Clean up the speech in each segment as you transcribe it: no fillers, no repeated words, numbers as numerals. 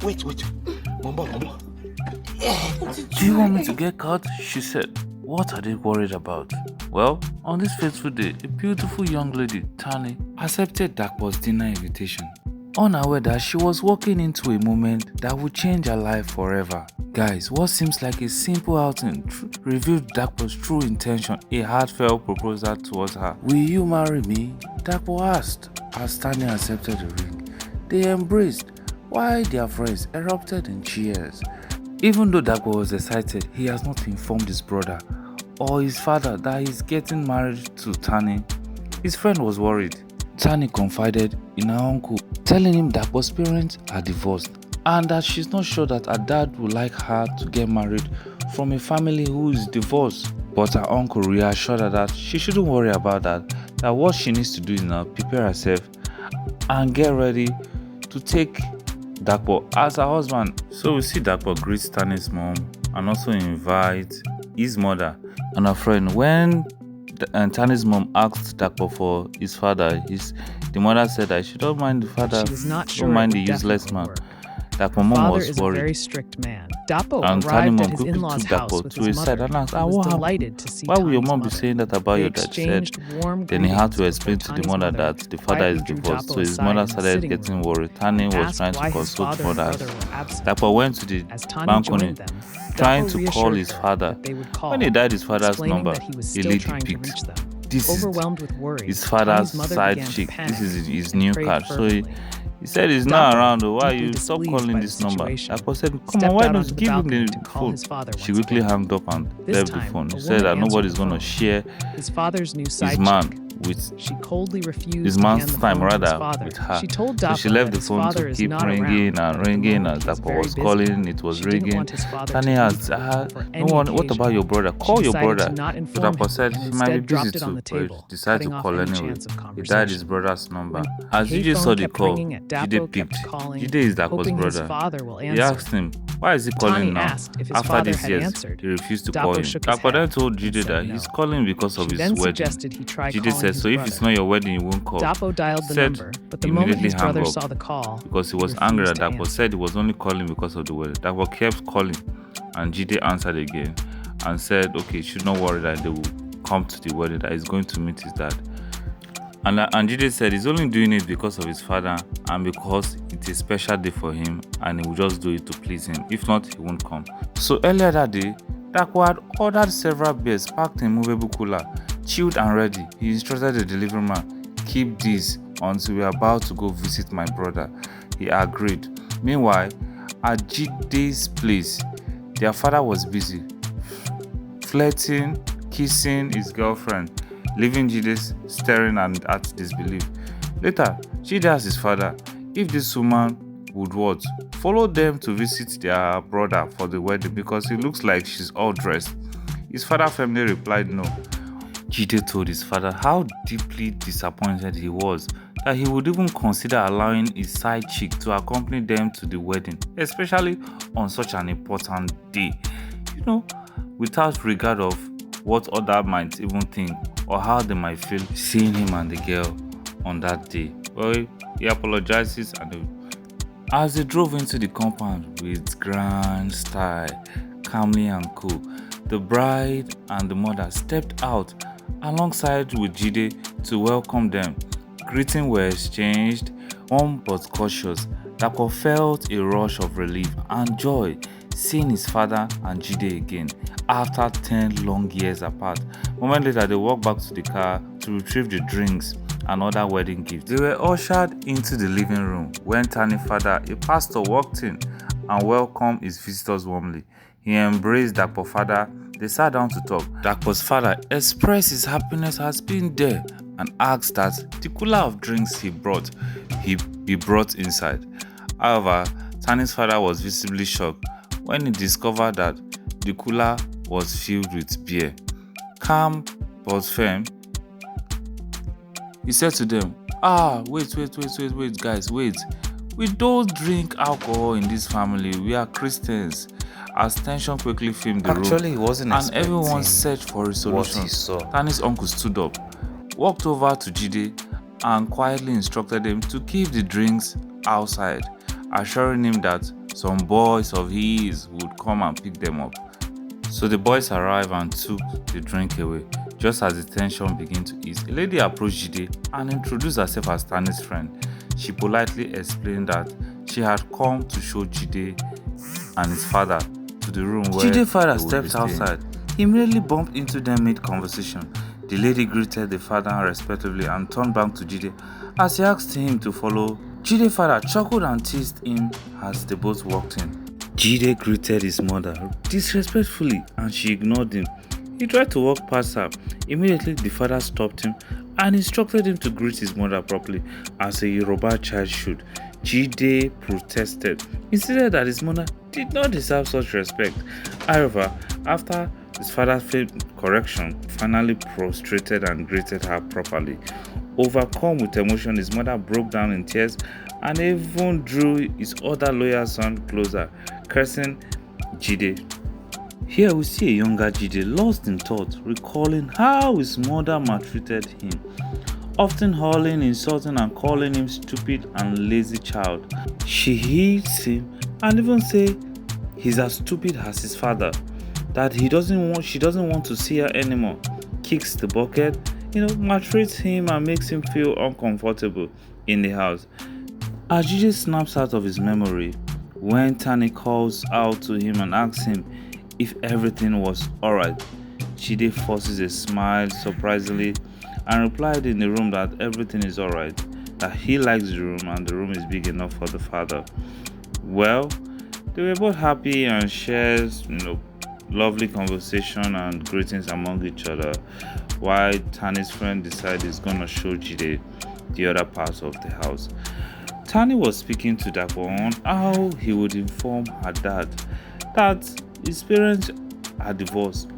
Wait. Mumbo. Do you want me to get caught? She said. What are they worried about? Well, on this fateful day, a beautiful young lady, Tani, accepted Dakpo's dinner invitation, unaware that she was walking into a moment that would change her life forever. Guys, what seems like a simple outing revealed Dakpo's true intention, a heartfelt proposal towards her. Will you marry me? Dakpo asked as Tani accepted the ring. They embraced, while their friends erupted in cheers. Even though Dakpo was excited, he has not informed his brother or his father that he is getting married to Tani. His friend was worried. Tani confided in her uncle, telling him Dakpo's parents are divorced and that she's not sure that her dad would like her to get married from a family who is divorced. But her uncle reassured her that she shouldn't worry about that what she needs to do is now prepare herself and get ready to take Dakpo as her husband. So we see Dakpo greet Tani's mom and also invite his mother and her friend. When Tani's mom asked Dakpo for his father, the mother said that she don't mind the father, She was not sure don't mind it the would useless man. definitely work. Dakpo mom Father was is a worried. very strict man. Dapo And Tani arrived mom at his quickly in-laws' took house Dakpo with to his his side mother. and asked, He was what happened? delighted to see Why will your Tani's mom be mother. saying that about They your dad? Said. exchanged warm Then he had to greetings explain before to the Tani's mother that the father is quietly drew divorced. Dapo So his aside mother in the started sitting getting room worried. Tani was asked trying to why his consult father and mothers. brother were absent. Dakpo went to the As Tani balcony joined them, trying Dapo to call reassured his her father. that they would call, When he died his father's explaining number, that he was a still lady trying to picked. reach them. This is Overwhelmed with worry, his father's Tani's mother side began to chick. panic This is his and new prayed card. So fervently. he said he's not Dapo, around. Why deeply you stop displeased calling by the this number? situation, Dakpo said, come on, stepped why out don't onto you the give him balcony the to call phone? his father She once quickly again. hung up and This left the time, phone. a He said woman that answered nobody's the gonna phone. share His father's new his side man chick. with She coldly refused his to hand man's the time phone to his rather father. with her. She told So Dapo she left that the his phone father to is keep not ringing around, and but at the ringing moment as he is Dakpo very was busy. calling. It was She didn't ringing. want his father Tani to asked, leave her for no any one. What occasion. about your brother? She Call your decided brother. to not So inform Dakpo him said and he might be instead busy dropped it on too, the but he table, decided cutting to off call any anyway. chance of He dialed his conversation. brother's number. When As the Jide payphone saw the kept call, ringing and Jide Dapo picked. kept calling, Jide is Dakpo's hoping his brother. father will He answer. asked him, why is he calling Tani now? asked if his After father these had years, answered. he refused to Dapo call him. shook his Dakpo then head told and Jide said that no. he's calling because of She his then wedding. suggested he try Jide calling said, his so if brother. it's not your wedding, you won't call. Dapo dialed the Said number, but the moment immediately his hang brother up saw the call, because he he was angry refused at to Dakpo. answer. Said he was only calling because of the wedding. Dakpo kept calling, and Jide answered again and said, okay, should not worry that they will come to the wedding, that he's going to meet his dad. And Jide said he's only doing it because of his father and because it's a special day for him and he will just do it to please him. If not, he won't come. So earlier that day, Dakpo had ordered several beers packed in movable cooler, chilled and ready. He instructed the delivery man, keep these until we are about to go visit my brother. He agreed. Meanwhile, at Jide's place, their father was busy, flirting, kissing his girlfriend, leaving Jide staring and at disbelief. Later, Jide asked his father if this woman would what? Follow them to visit their brother for the wedding because it looks like she's all dressed. His father firmly replied no. Jide told his father how deeply disappointed he was that he would even consider allowing his side chick to accompany them to the wedding, especially on such an important day. Without regard of what others might even think or how they might feel seeing him and the girl on that day. Well, he apologizes as they drove into the compound with grand style, calmly and cool, the bride and the mother stepped out alongside with Jide to welcome them. Greetings were exchanged, warm but cautious. Dakpo felt a rush of relief and joy seeing his father and Jide again after 10 long years apart. A moment later, they walked back to the car to retrieve the drinks and other wedding gifts. They were ushered into the living room when Tani's father, a pastor, walked in and welcomed his visitors warmly. He embraced Dakpo's father. They sat down to talk. Dakpo's father expressed his happiness as being there and asked that the cooler of drinks he brought be brought inside. However, Tani's father was visibly shocked when he discovered that the cooler was filled with beer. Calm but firm, he said to them, wait, guys, wait. We don't drink alcohol in this family. We are Christians. As tension quickly filled the room, Actually, he wasn't and everyone expecting searched for a what solution, he saw. Tani's uncle stood up, walked over to Jide, and quietly instructed him to keep the drinks outside, assuring him that some boys of his would come and pick them up. So the boys arrived and took the drink away. Just as the tension began to ease, a lady approached Jide and introduced herself as Tani's friend. She politely explained that she had come to show Jide and his father to the room where Jide's father stepped outside. He immediately bumped into them mid-conversation. The lady greeted the father respectfully and turned back to Jide as he asked him to follow. Jide's father chuckled and teased him as they both walked in. Jide greeted his mother disrespectfully and she ignored him. He tried to walk past her. Immediately, the father stopped him and instructed him to greet his mother properly as a Yoruba child should. Jide protested, insisted that his mother did not deserve such respect. However, after his father failed correction, finally prostrated and greeted her properly. Overcome with emotion, his mother broke down in tears and even drew his other loyal son closer, cursing Jide. Here we see a younger Jide lost in thought, recalling how his mother maltreated him, often hurling, insulting and calling him stupid and lazy child. She hates him and even say he's as stupid as his father, that she doesn't want to see her anymore, kicks the bucket, maltreats him and makes him feel uncomfortable in the house. As Jide snaps out of his memory when Tani calls out to him and asks him if everything was alright, Jide forces a smile surprisingly and replied in the room that everything is alright, that he likes the room and the room is big enough for the father. Well, they were both happy and shared lovely conversation and greetings among each other, while Tani's friend decided he's gonna show Jide the other parts of the house. Tani was speaking to Dapo on how he would inform her dad that his parents are divorced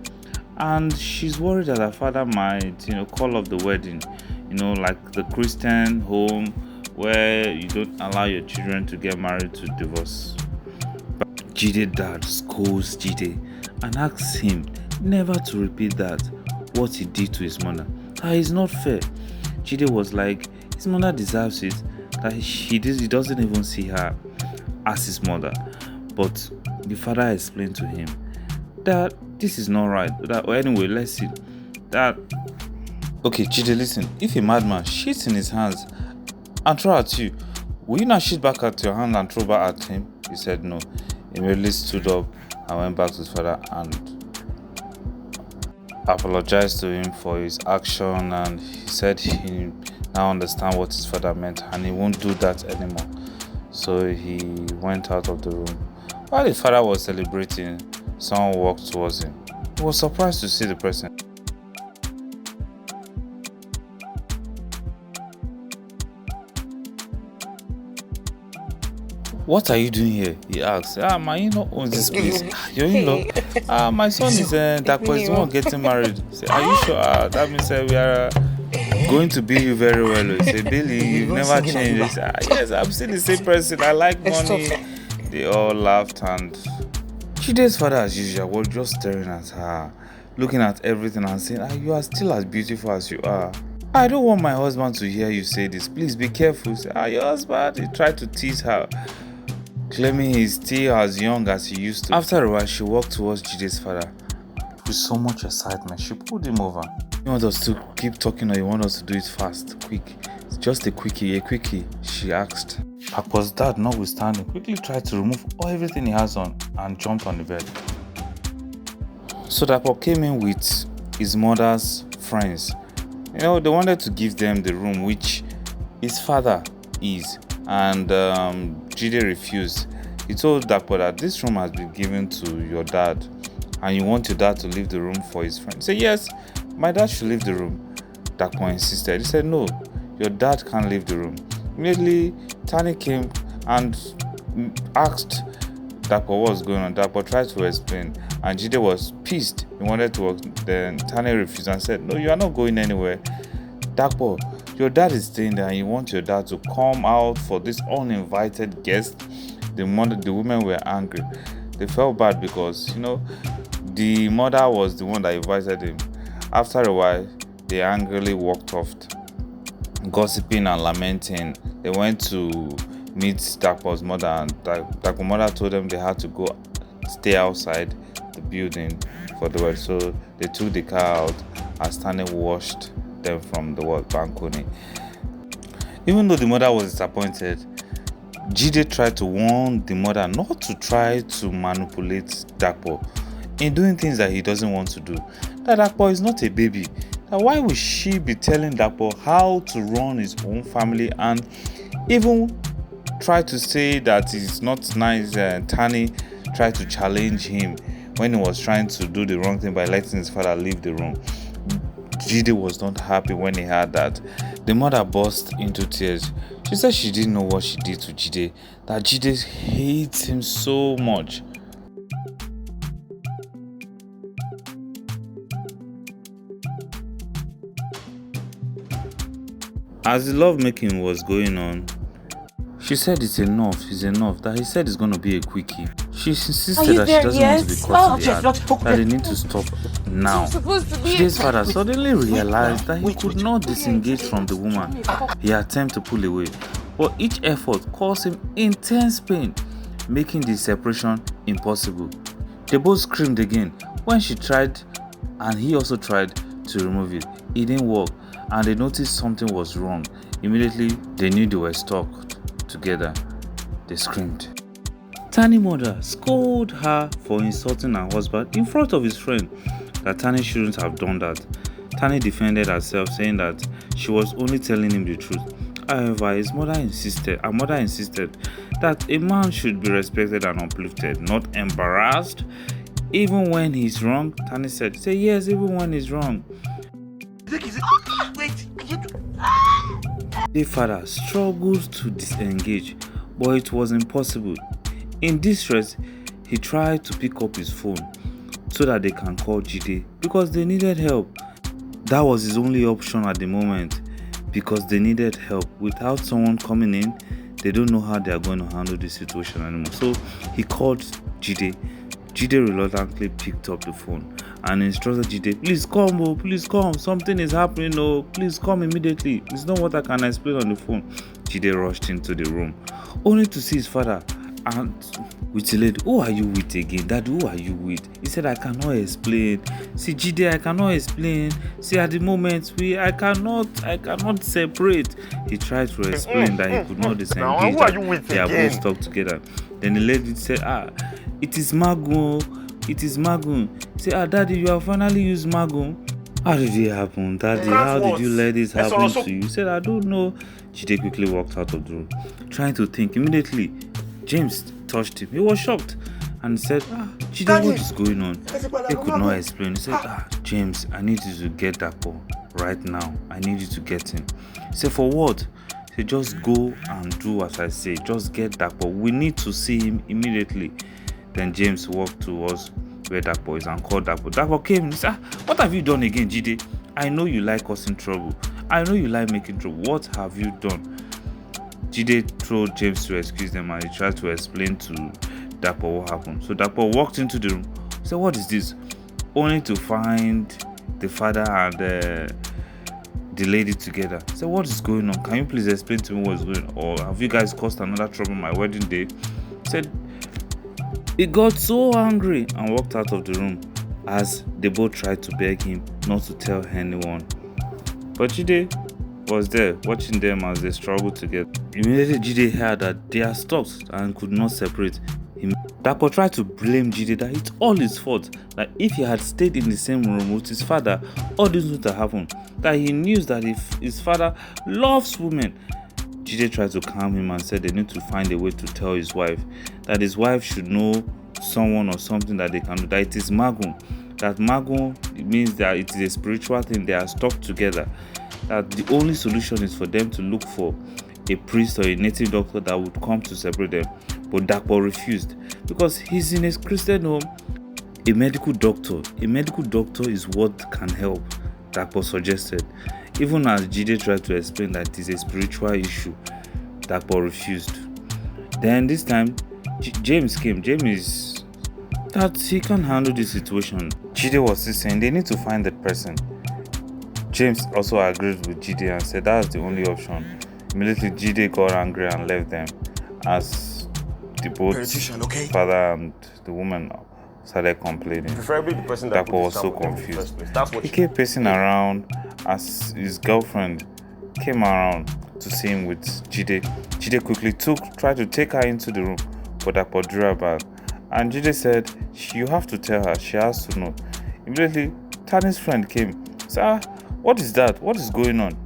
and she's worried that her father might call off the wedding, like the Christian home where you don't allow your children to get married to divorce. But Jide's dad scolds Jide and asks him never to repeat what he did to his mother. That is not fair. Jide was like, his mother deserves it, that he doesn't even see her as his mother. But the father explained to him that this is not right. Anyway, let's see. Okay, Jide, listen. If a madman shits in his hands and throw at you, will you not shit back at your hand and throw back at him? He said no. He immediately stood up and went back to his father and apologized to him for his action, and he said he now understands what his father meant and he won't do that anymore. So he went out of the room. While his father was celebrating, someone walked towards him. He was surprised to see the person. What are you doing here? He asked. My in-law owns this place. Your in-law? My son is Dapo is the one getting married. He said, are you sure? That means we are going to bill you very well. He said, Billy, you've never changed. He said, yes, I'm still the same person. I like money. They all laughed and Jide's father, as usual, was just staring at her, looking at everything and saying, you are still as beautiful as you are. I don't want my husband to hear you say this. Please be careful. He said, your husband? He tried to tease her, claiming he's still as young as he used to. After a while, she walked towards Jide's father. With so much excitement, she pulled him over. You want us to keep talking or you want us to do it fast, quick? It's just a quickie, she asked. Dapo's dad, notwithstanding, quickly tried to remove everything he has on and jumped on the bed. So Dapo came in with his mother's friends. They wanted to give them the room which his father is, and Jide refused. He told Dapo that this room has been given to your dad and you want your dad to leave the room for his friend. He said, yes, my dad should leave the room. Dapo insisted. He said, no, your dad can't leave the room. Immediately, Tani came and asked Dapo what was going on. Dapo tried to explain and Jide was pissed. He wanted to work. Then Tani refused and said, no, you are not going anywhere. Dapo, your dad is staying there and you want your dad to come out for this uninvited guest. The women were angry. They felt bad because, the mother was the one that invited him. After a while, they angrily walked off, gossiping and lamenting. They went to meet Dakpo's mother, and Dakpo's mother told them they had to go stay outside the building for the wedding. So they took the car out and Stanley washed them from the balcony. Even though the mother was disappointed, Jide tried to warn the mother not to try to manipulate Dakpo in doing things that he doesn't want to do. That Dakpo is not a baby. That why would she be telling Dakpo how to run his own family, and even try to say that it's not nice? Tani tried to challenge him when he was trying to do the wrong thing by letting his father leave the room. Jide was not happy when he heard that. The mother burst into tears. She said she didn't know what she did to Jide, that Jide hates him so much. As the lovemaking was going on, she said it's enough, that he said it's going to be a quickie. She insisted that she doesn't want to be caught in the act, that they need to stop now. Jide's father suddenly realized that he could not disengage from the woman. He attempted to pull away, but each effort caused him intense pain, making the separation impossible. They both screamed again when she tried, and he also tried to remove it. It didn't work, and they noticed something was wrong. Immediately, they knew they were stuck together. They screamed. Tani's mother scolded her for insulting her husband in front of his friend, that Tani shouldn't have done that. Tani defended herself, saying that she was only telling him the truth. However, her mother insisted that a man should be respected and uplifted, not embarrassed. Even when he's wrong, Tani said, say yes, even when he's wrong. The father struggled to disengage, but it was impossible. In distress, he tried to pick up his phone so that they can call Jide because they needed help. That was his only option at the moment, because they needed help. Without someone coming in, they don't know how they are going to handle the situation anymore. So he called Jide. Jide reluctantly picked up the phone and instructed Jide, please come, oh, please come, something is happening, oh, please come immediately. It's not what I can explain on the phone. Jide rushed into the room, only to see his father and with the lady. Who are you with again? Daddy, who are you with? He said, I cannot explain. See, Jide, I cannot explain. See, at the moment, I cannot separate. He tried to explain that he could not disengage, that they are both stuck together. Then the lady said, it is Magun. It is Magun. He said, Daddy, you have finally used Magun. How did it happen, Daddy? How did you let this happen to you? He said, I don't know. Jide quickly walked out of the room, trying to think. Immediately, James touched him. He was shocked and said, Jide, what is going on? He could not explain. He said, James, I need you to get that ball right now. I need you to get him. He said, for what? He said, just go and do what I say. Just get that ball. We need to see him immediately. Then James walked towards where Dakpo is and called Dakpo. Dakpo came and said, what have you done again, Jide? I know you like causing trouble. I know you like making trouble. What have you done? Jide told James to excuse them, and he tried to explain to Dakpo what happened. So Dakpo walked into the room, said, what is this? Only to find the father and the lady together. He said, what is going on? Can you please explain to me what's going on? Or have you guys caused another trouble on my wedding day? He said, he got so angry and walked out of the room as they both tried to beg him not to tell anyone. But Jide was there watching them as they struggled together. Immediately Jide heard that they are stuck and could not separate. Dakpo tried to blame Jide that it's all his fault, that if he had stayed in the same room with his father, all this would have happened, that he knew that if his father loves women. Jide tried to calm him and said they need to find a way to tell his wife that his wife should know someone or something that they can do, that it is Magun. That Magun means that it is a spiritual thing, they are stuck together. That the only solution is for them to look for a priest or a native doctor that would come to separate them. But Dakpo refused because he's in a Christian home. A medical doctor is what can help, Dakpo suggested. Even as Jide tried to explain that it is a spiritual issue, Dakpo refused. Then this time, James came. James that he can handle the situation. Jide was still saying they need to find that person. James also agreed with Jide and said that's the only option. Immediately, Jide got angry and left them. as the both father and the woman started complaining. Preferably the person that Dapo was so confused. He kept pacing around as his girlfriend came around to see him with Jide. Jide quickly tried to take her into the room, but Dapo drew her back. And Jide said, "You have to tell her, she has to know." Immediately, Tani's friend came. Said, "What is that? What is going on?"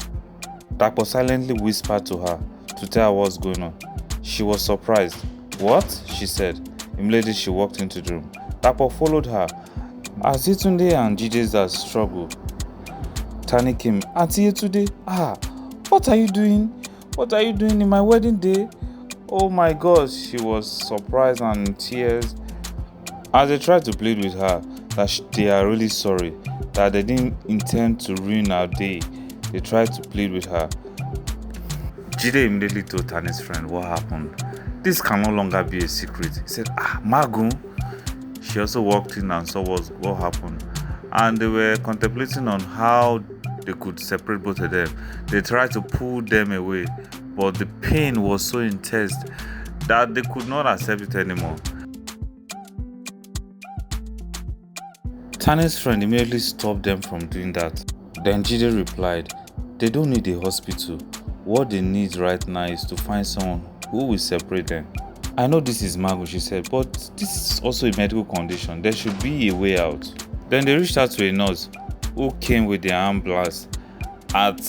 Dapo silently whispered to her to tell her what's going on. She was surprised. "What?" she said. Immediately, she walked into the room. Dapo followed her. As Yetunde and Jide's dad struggled, Tani came. "Auntie Yetunde, what are you doing? What are you doing in my wedding day?" Oh my God, she was surprised and in tears as they tried to plead with her that they are really sorry, that they didn't intend to ruin her day. They tried to plead with her. Jide immediately told Tani's friend what happened. This can no longer be a secret. He said, Magun. She also walked in and saw what happened. And they were contemplating on how they could separate both of them. They tried to pull them away, but the pain was so intense that they could not accept it anymore. Tani's friend immediately stopped them from doing that. Then Jide replied, "They don't need a hospital. What they need right now is to find someone who will separate them." "I know this is Magu," she said, "but this is also a medical condition. There should be a way out." Then they reached out to a nurse who came with the ambulance at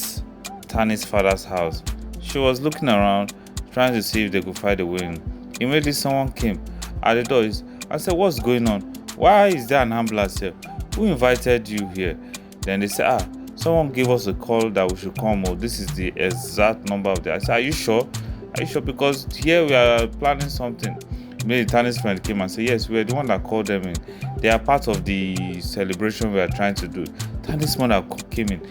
Tani's father's house. She was looking around, trying to see if they could find a way in. Immediately someone came at the door and said, "What's going on? Why is there an ambulance here? Who invited you here?" Then they said, "Someone gave us a call that we should come. Oh, this is the exact number of the." I said, "Are you sure? Are you sure? Because here we are planning something." Maybe Tani's friend came and said, "Yes, we are the one that called them in. They are part of the celebration we are trying to do." Tani's mother came in.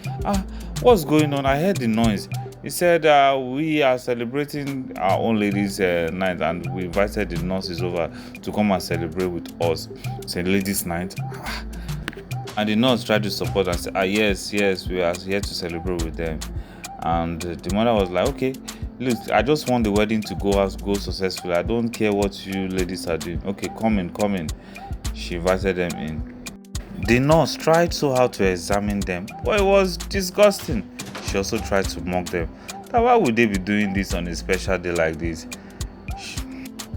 "What's going on? I heard the noise." He said, "We are celebrating our own ladies' night, and we invited the nurses over to come and celebrate with us." It's a ladies' night. And the nurse tried to support and said, yes, we are here to celebrate with them." And the mother was like, "Okay, look, I just want the wedding to go successfully. I don't care what you ladies are doing. Okay, come in." She invited them in. The nurse tried so hard to examine them, but it was disgusting. She also tried to mock them. Why would they be doing this on a special day like this?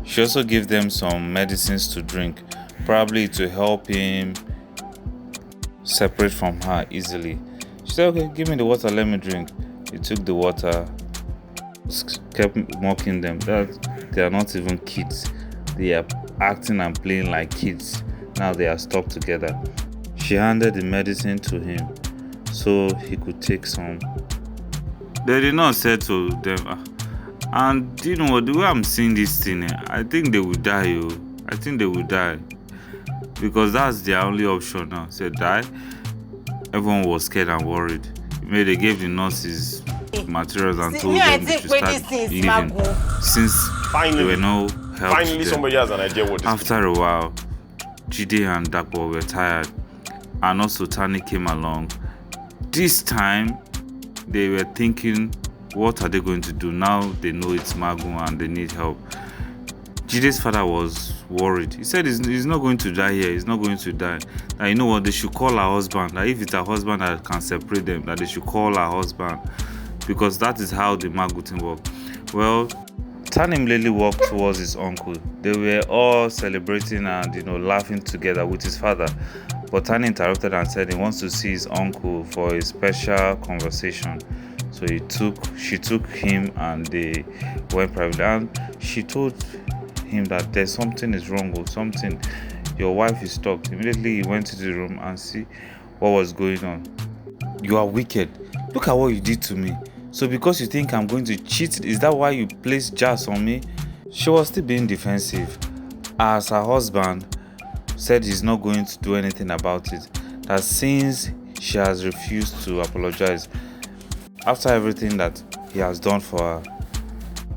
She also gave them some medicines to drink, probably to help him separate from her easily. She said, "Okay, give me the water, let me drink." He took the water, kept mocking them that they are not even kids. They are acting and playing like kids. Now they are stuck together. She handed the medicine to him so he could take some. They did not say to them, "And you know what, the way I'm seeing this thing, I think they will die. I think they will die. Because that's their only option now." Said die. Everyone was scared and worried. Maybe they gave the nurses materials and told them they should start leaving, since there were no help. Finally, somebody has an idea what this After a while, Jide and Dapo were tired, and also Tani came along. This time, they were thinking, what are they going to do? Now they know it's Magu and they need help. Jide's father was worried. He said he's not going to die here. He's not going to die. That, you know what, they should call her husband. That if it's her husband that can separate them, that they should call her husband. Because that is how the Magu thing works. Well, Tani immediately walked towards his uncle. They were all celebrating and laughing together with his father. But Tani interrupted and said he wants to see his uncle for a special conversation. So she took him and they went privately. And she told him that there's something is wrong or something. Your wife is stuck. Immediately he went to the room and see what was going on. "You are wicked. Look at what you did to me. So because you think I'm going to cheat, is that why you placed jars on me?" She was still being defensive, as her husband said he's not going to do anything about it, that since she has refused to apologize after everything that he has done for her.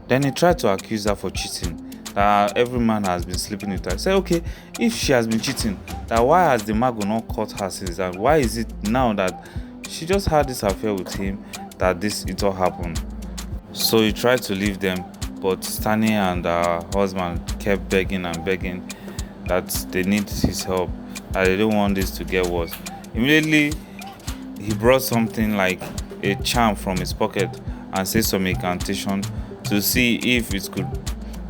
Then he tried to accuse her for cheating, that every man has been sleeping with her. He said, okay, if she has been cheating, that why has the Magu not caught her since? And why is it now that she just had this affair with him that it all happened? So he tried to leave them, But Stanley and her husband kept begging and begging that they need his help, that they don't want this to get worse. Immediately, he brought something like a charm from his pocket and said some incantation to see if it could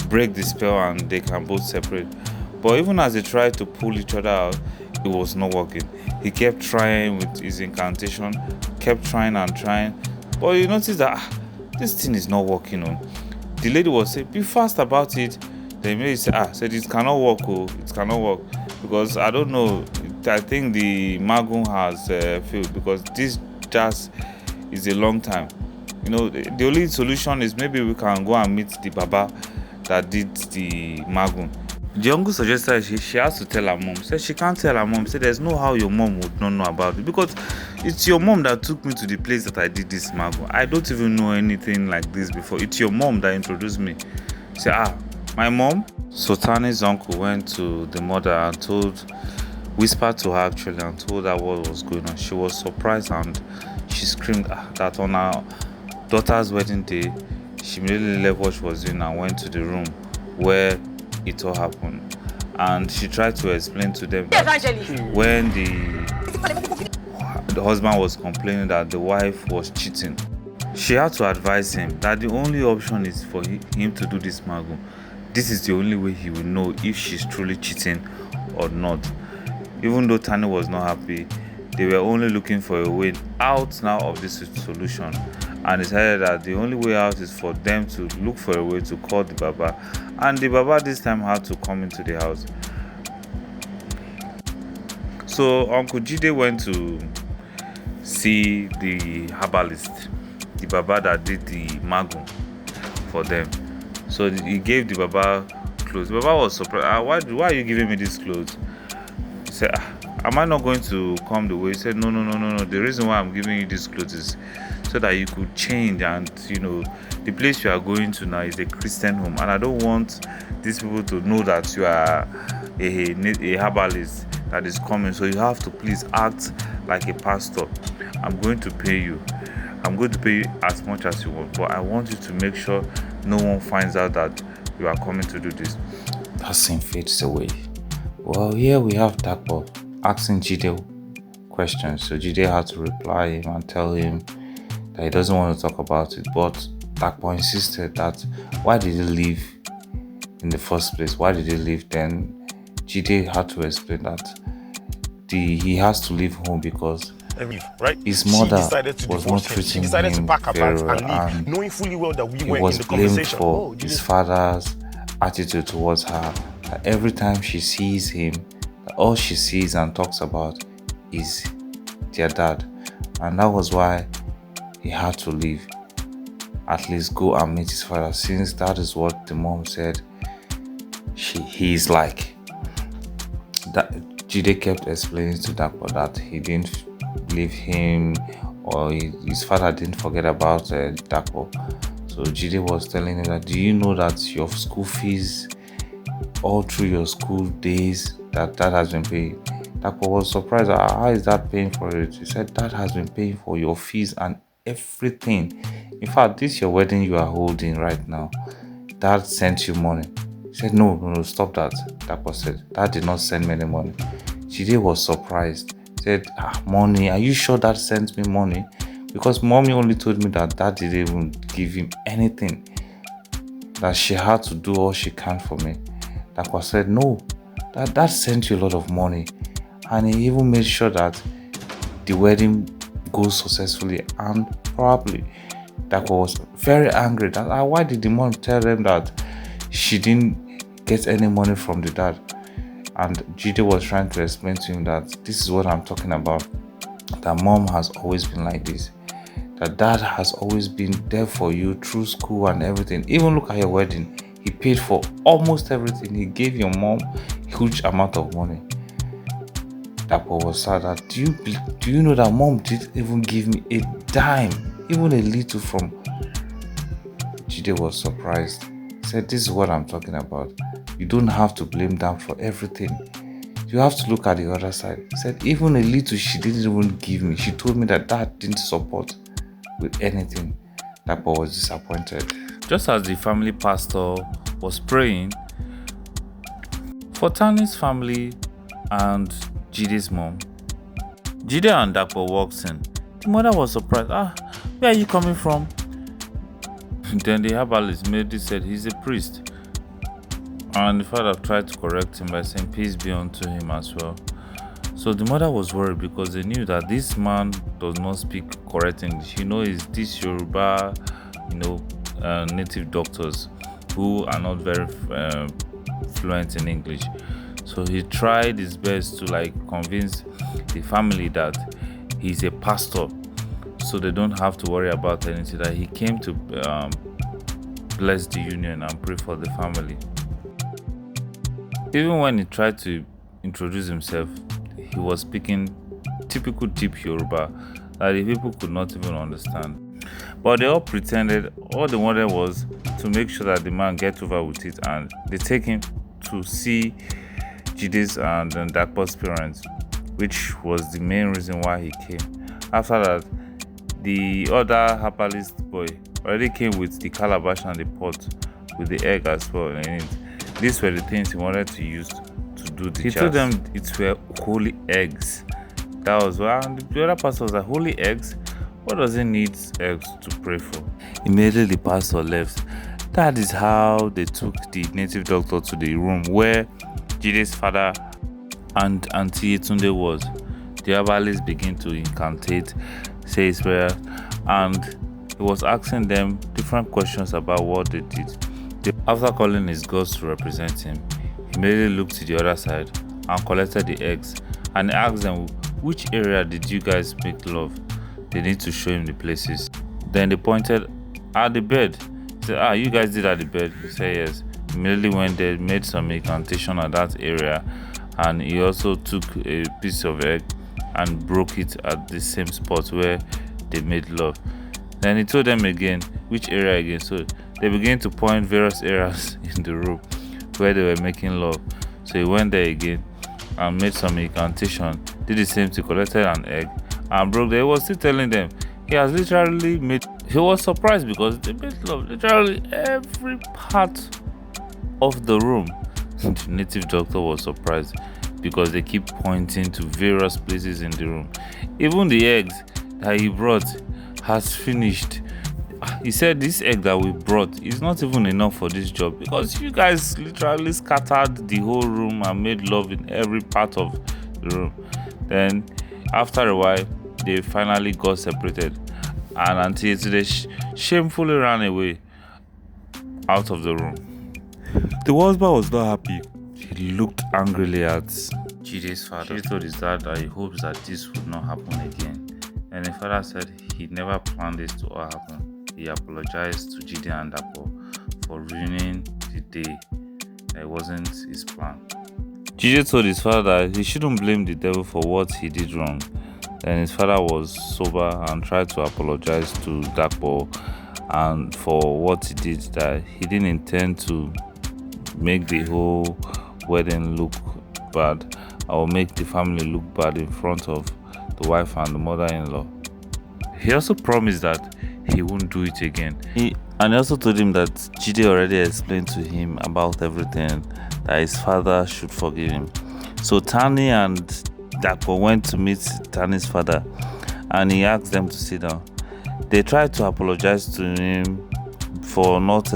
break the spell and they can both separate. But even as they tried to pull each other out, it was not working. He kept trying with his incantation, kept trying and trying, but you notice that this thing is not working on. The lady was saying, be fast about it. The lady said it cannot work, it cannot work, because I don't know, I think the magun has failed, because this just is a long time. The only solution is maybe we can go and meet the Baba that did the magun. The uncle suggested she has to tell her mom. Said she can't tell her mom. Said there's no how your mom would not know about it, because it's your mom that took me to the place that I did this magun. I don't even know anything like this before. It's your mom that introduced me. Say, my mom? So Tani's uncle went to the mother and whispered to her actually and told her what was going on. She was surprised and she screamed that on her daughter's wedding day, she immediately left what she was doing and went to the room where it all happened. And she tried to explain to them that when the husband was complaining that the wife was cheating, she had to advise him that the only option is for him to do this magun. This is the only way he will know if she's truly cheating or not. Even though Tani was not happy, they were only looking for a way out now of this solution, and decided that the only way out is for them to look for a way to call the Baba, and the Baba this time had to come into the house. So Uncle Jide went to see the herbalist, the Baba that did the magun for them. So he gave the Baba clothes. The Baba was surprised. Why are you giving me these clothes? He said, am I not going to come the way? He said, no. The reason why I'm giving you these clothes is so that you could change, and the place you are going to now is a Christian home, and I don't want these people to know that you are a herbalist that is coming, so you have to please act like a pastor. I'm going to pay you as much as you want, but I want you to make sure no one finds out that you are coming to do this. That scene fades away. Well, here we have Dakpo asking Jide questions, so Jide had to reply him and tell him that he doesn't want to talk about it, but Dakpo insisted that why did he leave in the first place? Why did he leave? Then Jide had to explain that he has to leave home because his mother was not treating him very well, and knowing fully well that we he were was in the blamed conversation. for his father's attitude towards her. That every time she sees him, all she sees and talks about is their dad, and that was why he had to leave. At least go and meet his father, since that is what the mom said he is like. That Jide kept explaining to Dakpo that he didn't leave him, or his father didn't forget about Dakpo. So Jide was telling him that, do you know that your school fees all through your school days that has been paid? Dakpo was surprised. How is that paying for it? He said that has been paying for your fees and everything. In fact, this your wedding you are holding right now, Dad sent you money. He said, no, stop that. Dakpo said, Dad did not send me any money. Jide was surprised. He said, money? Are you sure Dad sent me money? Because mommy only told me that Dad didn't even give him anything, that she had to do all she can for me. Dakpo said, no, Dad sent you a lot of money, and he even made sure that the wedding goes successfully. And probably Dakpo was very angry that why did the mom tell them that she didn't get any money from the dad? And Jide was trying to explain to him that this is what I'm talking about, that mom has always been like this, that dad has always been there for you through school and everything. Even look at your wedding, he paid for almost everything. He gave your mom a huge amount of money. Dakpo was sad that, do you know that mom didn't even give me a dime, even a little from. Jide was surprised. He said, this is what I'm talking about. You don't have to blame Dad for everything. You have to look at the other side. He said, even a little she didn't even give me. She told me that Dad didn't support with anything. Dakpo was disappointed. Just as the family pastor was praying for Tani's family and Jide's mom, Jide and Dapo walks in. The mother was surprised. Where are you coming from? Then the herbalist immediately said he's a priest. And the father tried to correct him by saying peace be unto him as well. So the mother was worried because they knew that this man does not speak correct English. It's this Yoruba, native doctors who are not very fluent in English. So he tried his best to convince the family that he's a pastor, so they don't have to worry about anything, that he came to bless the union and pray for the family. Even when he tried to introduce himself, he was speaking typical deep Yoruba that the people could not even understand. But they all pretended. All they wanted was to make sure that the man gets over with it, and they take him to see Jide's and Dakpo's parents, which was the main reason why he came. After that, the other herbalist boy already came with the calabash and the pot with the egg as well in it. These were the things he wanted to use to do the He told them it were holy eggs. That was why, and the other pastor was like, holy eggs? What does he need eggs to pray for? Immediately the pastor left. That is how they took the native doctor to the room where Jide's father and Auntie Yetunde was. The herbalist began to incantate, say his prayer, and he was asking them different questions about what they did. After calling his gods to represent him, he immediately looked to the other side and collected the eggs and asked them, which area did you guys make love? They need to show him the places. Then they pointed at the bed. He said, you guys did at the bed? He said yes. Immediately went there, made some incantation at that area, and he also took a piece of egg and broke it at the same spot where they made love. Then he told them again, which area again? So they began to point various areas in the room where they were making love. So he went there again and made some incantation, did the same thing, collected an egg and broke there. He was still telling them, he has literally made, he was surprised because they made love literally every part of the room. The native doctor was surprised because they keep pointing to various places in the room. Even the eggs that he brought has finished. He said this egg that we brought is not even enough for this job because you guys literally scattered the whole room and made love in every part of the room. Then after a while, they finally got separated, and Auntie Yetunde shamefully ran away out of the room. The husband was not happy. He looked angrily at Jide's father. He told his dad that he hopes that this would not happen again. And the father said he never planned this to all happen. He apologized to Jide and Dapo for ruining the day. It wasn't his plan. Jide told his father that he shouldn't blame the devil for what he did wrong. Then his father was sober and tried to apologize to Dapo and for what he did, that he didn't intend to make the whole wedding look bad or make the family look bad in front of the wife and the mother-in-law. He also promised that he won't do it again. He also told him that Jide already explained to him about everything, that his father should forgive him. So Tani and Dapo went to meet Tani's father and he asked them to sit down. They tried to apologize to him for not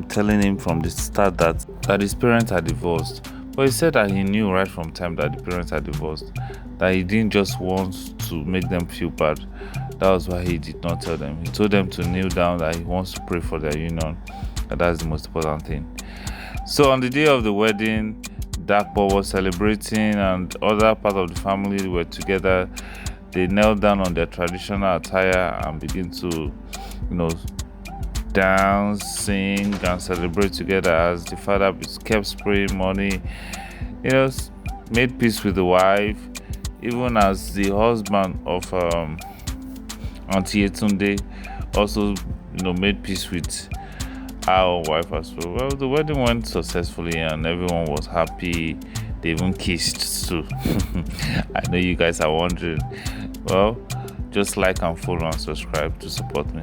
telling him from the start that his parents had divorced. But he said that he knew right from time that the parents had divorced, that he didn't just want to make them feel bad. That was why he did not tell them. He told them to kneel down, that he wants to pray for their union, and that's the most important thing. So on the day of the wedding, Dapo was celebrating and other part of the family were together. They knelt down on their traditional attire and began to, dance, sing, and celebrate together as the father kept spraying money, made peace with the wife, even as the husband of Auntie Yetunde also, made peace with our wife as well. Well, the wedding went successfully and everyone was happy. They even kissed too. I know you guys are wondering. Well, just like and follow and subscribe to support me.